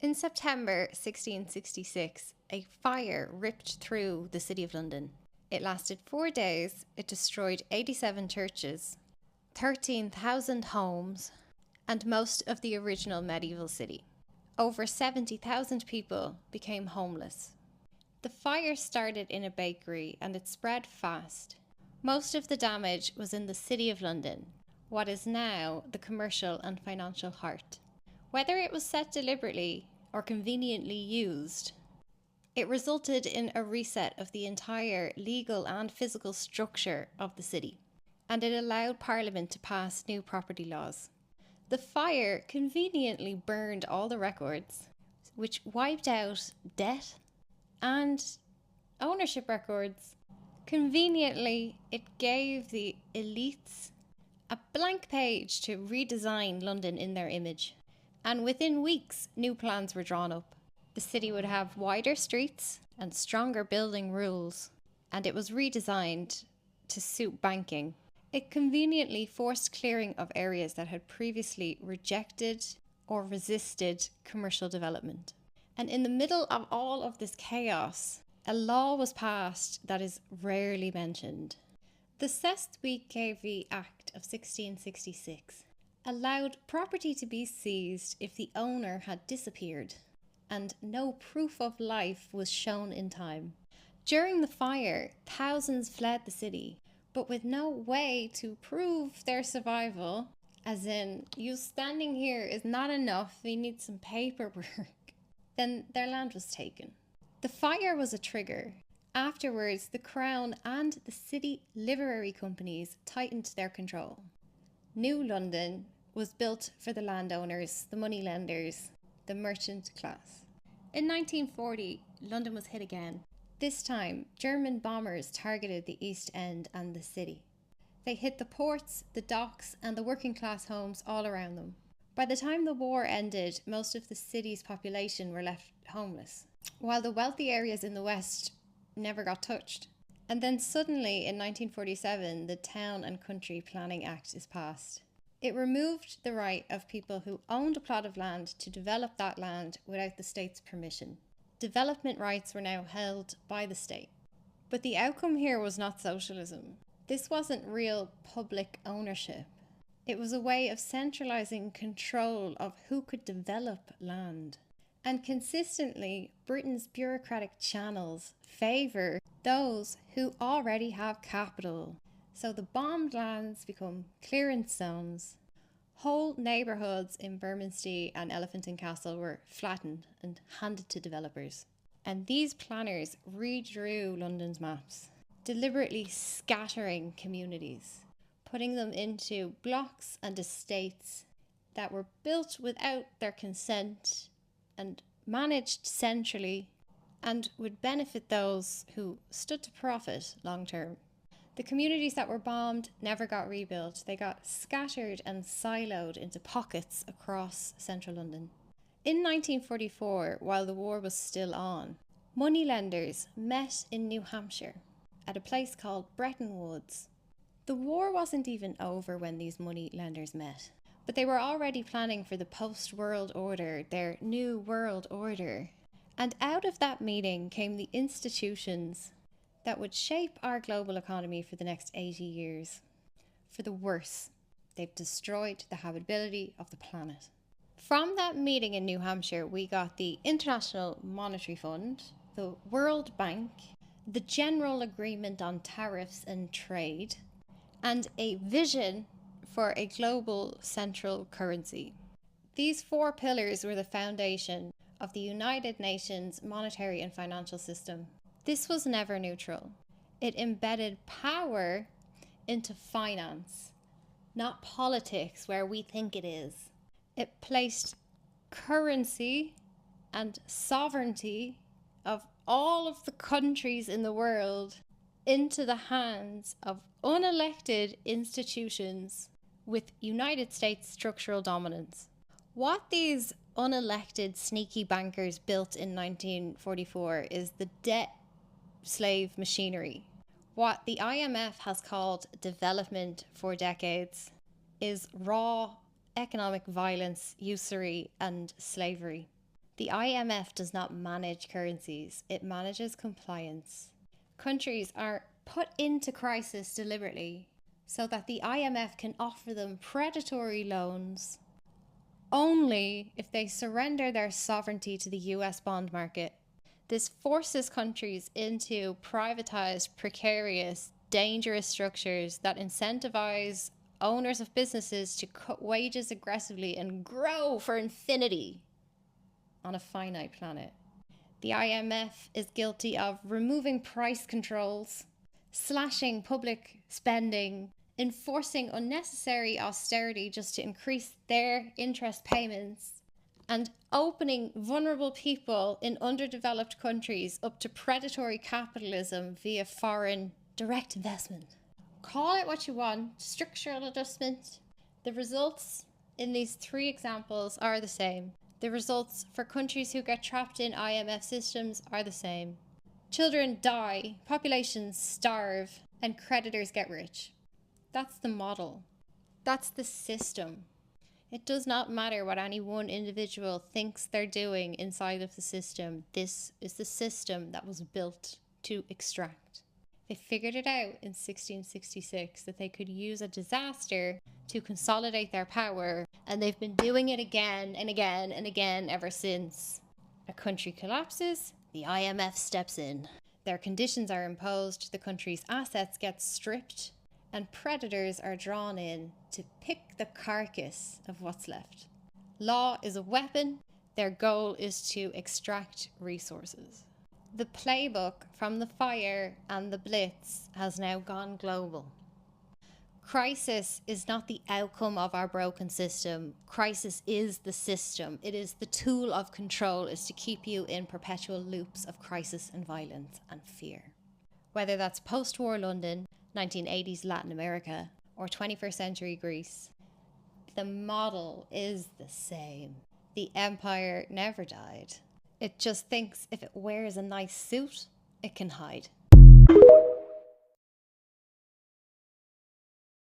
In September 1666, a fire ripped through the City of London. It lasted 4 days, it destroyed 87 churches, 13,000 homes, and most of the original medieval city. Over 70,000 people became homeless. The fire started in a bakery and it spread fast. Most of the damage was in the City of London, what is now the commercial and financial heart. Whether it was set deliberately or conveniently used, it resulted in a reset of the entire legal and physical structure of the city, and it allowed Parliament to pass new property laws. The fire conveniently burned all the records, which wiped out debt and ownership records. Conveniently, it gave the elites a blank page to redesign London in their image. And within weeks, new plans were drawn up. The city would have wider streets and stronger building rules, and it was redesigned to suit banking. It conveniently forced clearing of areas that had previously rejected or resisted commercial development. And in the middle of all of this chaos, a law was passed that is rarely mentioned. The Cestui-Que-Vie Act of 1666 allowed property to be seized if the owner had disappeared and no proof of life was shown in time. During the fire, thousands fled the city, but with no way to prove their survival, as in, you standing here is not enough, we need some paperwork. Then their land was taken. The fire was a trigger. Afterwards, the Crown and the city livery companies tightened their control. New London was built for the landowners, the moneylenders, the merchant class. In 1940, London was hit again. This time, German bombers targeted the East End and the city. They hit the ports, the docks, and the working class homes all around them. By the time the war ended, most of the city's population were left homeless, while the wealthy areas in the west never got touched. And then suddenly, in 1947, the Town and Country Planning Act is passed. It removed the right of people who owned a plot of land to develop that land without the state's permission. Development rights were now held by the state. But the outcome here was not socialism. This wasn't real public ownership. It was a way of centralizing control of who could develop land. And consistently, Britain's bureaucratic channels favour those who already have capital. So the bombed lands become clearance zones. Whole neighbourhoods in Bermondsey and Elephant and Castle were flattened and handed to developers. And these planners redrew London's maps, deliberately scattering communities, putting them into blocks and estates that were built without their consent and managed centrally and would benefit those who stood to profit long term. The communities that were bombed never got rebuilt. They got scattered and siloed into pockets across central London. In 1944, while the war was still on, moneylenders met in New Hampshire at a place called Bretton Woods. The war wasn't even over when these moneylenders met, but they were already planning for the post-world order, their new world order. And out of that meeting came the institutions that would shape our global economy for the next 80 years. For the worse, they've destroyed the habitability of the planet. From that meeting in New Hampshire, we got the International Monetary Fund, the World Bank, the General Agreement on Tariffs and Trade, and a vision for a global central currency. These 4 pillars were the foundation of the United Nations monetary and financial system. This was never neutral. It embedded power into finance, not politics where we think it is. It placed currency and sovereignty of all of the countries in the world into the hands of unelected institutions with United States structural dominance. What these unelected sneaky bankers built in 1944 is the debt slave machinery. What the IMF has called development for decades is raw economic violence, usury, and slavery. The IMF does not manage currencies, it manages compliance. Countries are put into crisis deliberately so that the IMF can offer them predatory loans only if they surrender their sovereignty to the US bond market. This forces countries into privatized, precarious, dangerous structures that incentivize owners of businesses to cut wages aggressively and grow for infinity on a finite planet. The IMF is guilty of removing price controls, slashing public spending, enforcing unnecessary austerity just to increase their interest payments, and opening vulnerable people in underdeveloped countries up to predatory capitalism via foreign direct investment. Call it what you want, structural adjustment. The results in these three examples are the same. The results for countries who get trapped in IMF systems are the same. Children die, populations starve, and creditors get rich. That's the model. That's the system. It does not matter what any one individual thinks they're doing inside of the system. This is the system that was built to extract. They figured it out in 1666 that they could use a disaster to consolidate their power, and they've been doing it again and again and again ever since. A country collapses, the IMF steps in. Their conditions are imposed, the country's assets get stripped, and predators are drawn in to pick the carcass of what's left. Law is a weapon. Their goal is to extract resources. The playbook from the fire and the Blitz has now gone global. Crisis is not the outcome of our broken system. Crisis is the system. It is the tool of control, is to keep you in perpetual loops of crisis and violence and fear. Whether that's post-war London, 1980s Latin America, or 21st century Greece, the model is the same. The empire never died. It just thinks if it wears a nice suit, it can hide.